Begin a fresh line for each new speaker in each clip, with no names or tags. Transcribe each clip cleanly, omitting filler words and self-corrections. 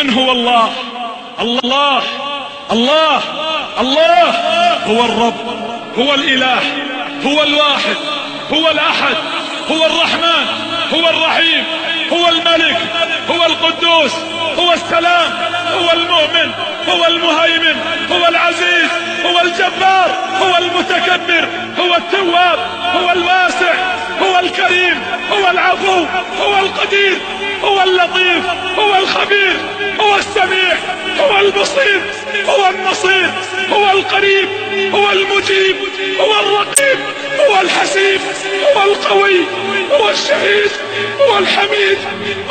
من هو الله؟ الله الله الله هو الرب، هو الإله، هو الواحد، هو الأحد، هو الرحمن، هو الرحيم، هو الملك، هو القدوس، هو السلام، هو المؤمن، هو المهيمن، هو العزيز، هو الجبار، هو المتكبر، هو التواب، هو الواسع، هو الكريم، هو العفو، هو القدير، هو اللطيف، هو الخبير، هو السميع، هو البصير، هو النصير، هو القريب، هو المجيب، هو الرقيب، هو الحسيب، هو القوي، هو الشهيد، هو الحميد،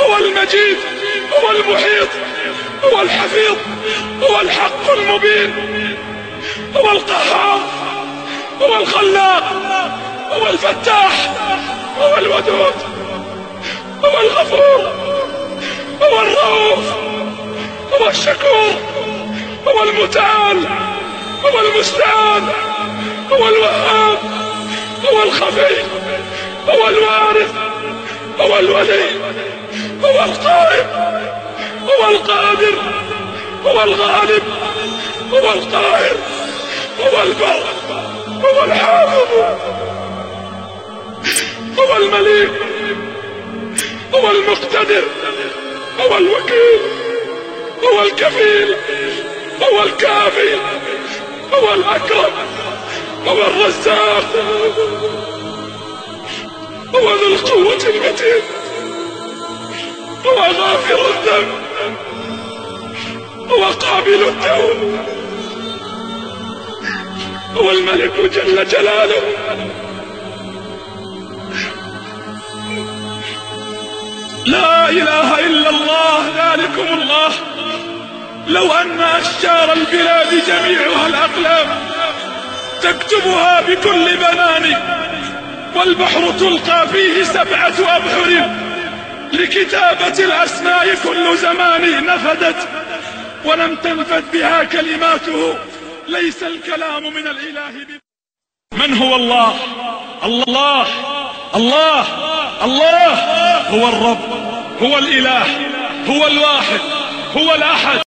هو المجيد، هو المحيط، هو الحفيظ، هو الحق المبين، هو القهار، هو الخلاق، هو الفتاح، هو الودود، هو الغفور، هو الرؤوف، هو الشكور، هو المتعال، هو المستعان، هو الوهاب، هو الخفي، هو الوارث، هو الولي، هو القائم، هو القادر، هو الغالب، هو القاهر، هو البر، هو الحافظ، هو المليك، هو المقتدر، هو الوكيل، هو الكفيل، هو الكافي، هو الأكرم، هو الرزاق، هو ذو القوة المتين، هو غافر الذنب، هو قابل التوب، هو الملك جل جلاله. لا إله إلا الله، ذلكم الله. لو أن أشجار البلاد جميعها الأقلام تكتبها بكل بنان، والبحر تلقى فيه 7 أبحر لكتابة الأسماء كل زمان نفدت، ولم تنفد بها كلماته، ليس الكلام من الإله من هو الله؟ الله الله الله هو الرب، هو الإله، هو الواحد، هو الأحد.